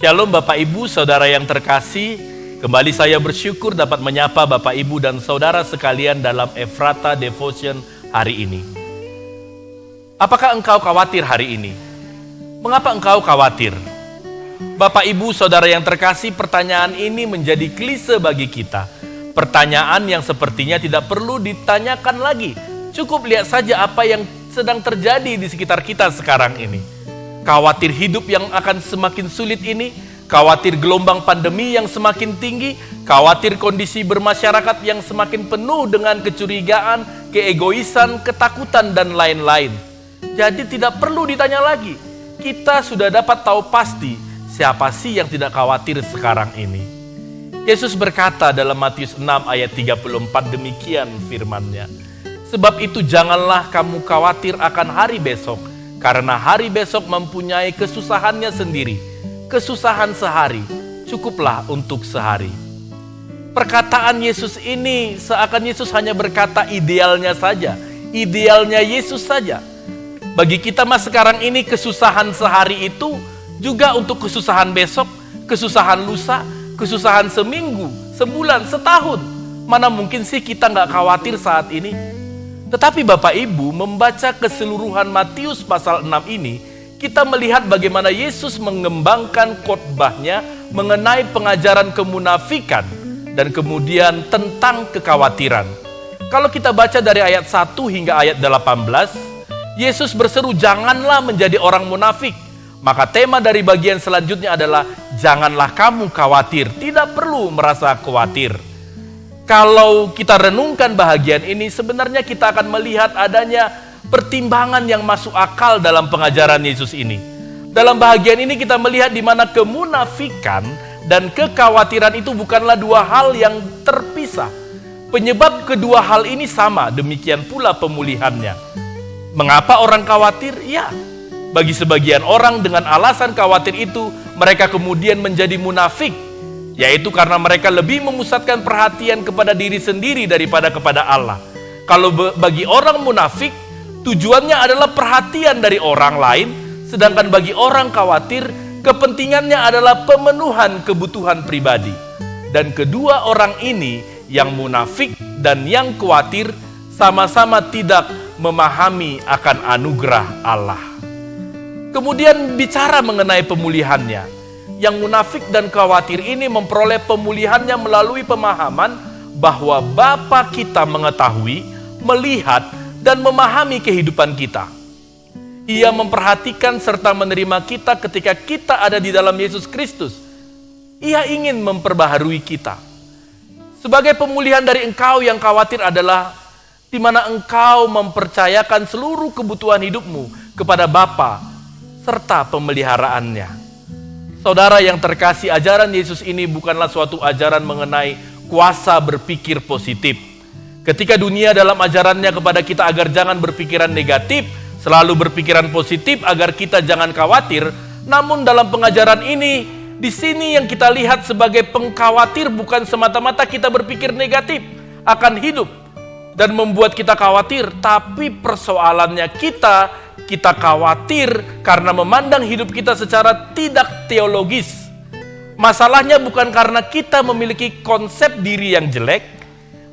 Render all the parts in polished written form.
Shalom Bapak Ibu, Saudara yang terkasih. Kembali saya bersyukur dapat menyapa Bapak Ibu dan Saudara sekalian dalam Ephrata Devotion hari ini. Apakah engkau khawatir hari ini? Mengapa engkau khawatir? Bapak Ibu, Saudara yang terkasih, pertanyaan ini menjadi klise bagi kita. Pertanyaan yang sepertinya tidak perlu ditanyakan lagi. Cukup lihat saja apa yang sedang terjadi di sekitar kita sekarang ini. Khawatir hidup yang akan semakin sulit ini, khawatir gelombang pandemi yang semakin tinggi, khawatir kondisi bermasyarakat yang semakin penuh dengan kecurigaan, keegoisan, ketakutan, dan lain-lain. Jadi tidak perlu ditanya lagi. Kita sudah dapat tahu pasti siapa sih yang tidak khawatir sekarang ini. Yesus berkata dalam Matius 6 ayat 34 demikian firman-Nya. Sebab itu janganlah kamu khawatir akan hari besok, karena hari besok mempunyai kesusahannya sendiri. Kesusahan sehari cukuplah untuk sehari. Perkataan Yesus ini seakan Yesus hanya berkata idealnya saja. Idealnya Yesus saja. Bagi kita mas sekarang ini kesusahan sehari itu juga untuk kesusahan besok, kesusahan lusa, kesusahan seminggu, sebulan, setahun. Mana mungkin sih kita nggak khawatir saat ini? Tetapi Bapak Ibu membaca keseluruhan Matius pasal 6 ini, kita melihat bagaimana Yesus mengembangkan khotbahnya mengenai pengajaran kemunafikan dan kemudian tentang kekhawatiran. Kalau kita baca dari ayat 1 hingga ayat 18, Yesus berseru janganlah menjadi orang munafik. Maka tema dari bagian selanjutnya adalah janganlah kamu khawatir, tidak perlu merasa khawatir. Kalau kita renungkan bahagian ini, sebenarnya kita akan melihat adanya pertimbangan yang masuk akal dalam pengajaran Yesus ini. Dalam bahagian ini kita melihat di mana kemunafikan dan kekhawatiran itu bukanlah dua hal yang terpisah. Penyebab kedua hal ini sama, demikian pula pemulihannya. Mengapa orang khawatir? Ya, bagi sebagian orang dengan alasan khawatir itu, mereka kemudian menjadi munafik. Yaitu karena mereka lebih memusatkan perhatian kepada diri sendiri daripada kepada Allah. Kalau bagi orang munafik, tujuannya adalah perhatian dari orang lain, sedangkan bagi orang khawatir, kepentingannya adalah pemenuhan kebutuhan pribadi. Dan kedua orang ini, yang munafik dan yang khawatir, sama-sama tidak memahami akan anugerah Allah. Kemudian bicara mengenai pemulihannya. Yang munafik dan khawatir ini memperoleh pemulihannya melalui pemahaman bahwa Bapa kita mengetahui, melihat, dan memahami kehidupan kita. Ia memperhatikan serta menerima kita ketika kita ada di dalam Yesus Kristus. Ia ingin memperbaharui kita. Sebagai pemulihan dari engkau yang khawatir adalah di mana engkau mempercayakan seluruh kebutuhan hidupmu kepada Bapa serta pemeliharaannya. Saudara yang terkasih, ajaran Yesus ini bukanlah suatu ajaran mengenai kuasa berpikir positif. Ketika dunia dalam ajarannya kepada kita agar jangan berpikiran negatif, selalu berpikiran positif agar kita jangan khawatir. Namun dalam pengajaran ini, di sini yang kita lihat sebagai pengkhawatir bukan semata-mata kita berpikir negatif akan hidup dan membuat kita khawatir, tapi persoalannya kita khawatir karena memandang hidup kita secara tidak teologis. Masalahnya bukan karena kita memiliki konsep diri yang jelek,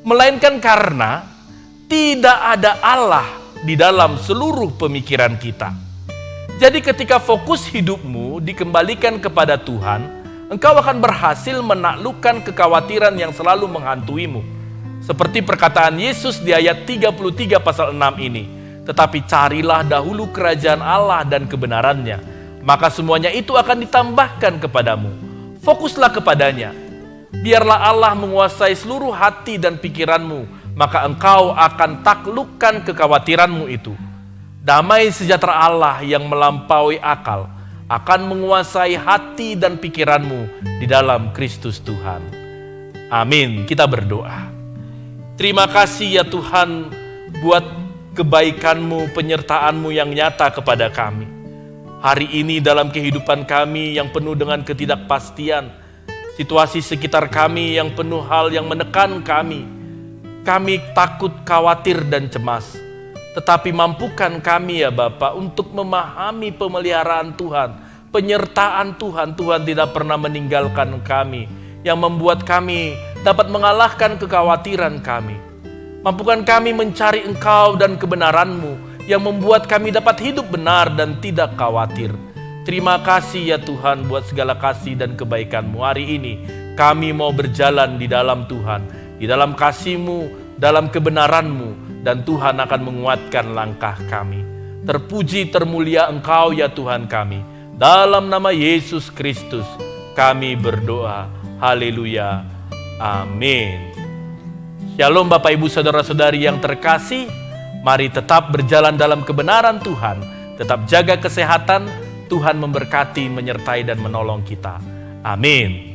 melainkan karena tidak ada Allah di dalam seluruh pemikiran kita. Jadi ketika fokus hidupmu dikembalikan kepada Tuhan, engkau akan berhasil menaklukkan kekhawatiran yang selalu menghantuimu. Seperti perkataan Yesus di ayat 33 pasal 6 ini. Tetapi carilah dahulu kerajaan Allah dan kebenarannya, maka semuanya itu akan ditambahkan kepadamu. Fokuslah kepadanya. Biarlah Allah menguasai seluruh hati dan pikiranmu, maka engkau akan taklukkan kekhawatiranmu itu. Damai sejahtera Allah yang melampaui akal akan menguasai hati dan pikiranmu di dalam Kristus Tuhan. Amin. Kita berdoa. Terima kasih ya Tuhan buat kebaikan-Mu, penyertaan-Mu yang nyata kepada kami. Hari ini dalam kehidupan kami yang penuh dengan ketidakpastian, situasi sekitar kami yang penuh hal yang menekan kami takut, khawatir, dan cemas. Tetapi mampukan kami ya Bapa untuk memahami pemeliharaan Tuhan, penyertaan Tuhan. Tuhan tidak pernah meninggalkan kami, yang membuat kami dapat mengalahkan kekhawatiran kami. Mampukan kami mencari Engkau dan kebenaran-Mu, yang membuat kami dapat hidup benar dan tidak khawatir. Terima kasih ya Tuhan buat segala kasih dan kebaikan-Mu. Hari ini kami mau berjalan di dalam Tuhan, di dalam kasih-Mu, dalam kebenaran-Mu, dan Tuhan akan menguatkan langkah kami. Terpuji termulia Engkau ya Tuhan kami. Dalam nama Yesus Kristus kami berdoa. Haleluya. Amin. Shalom Bapak Ibu Saudara-saudari yang terkasih. Mari tetap berjalan dalam kebenaran Tuhan. Tetap jaga kesehatan. Tuhan memberkati, menyertai dan menolong kita. Amin.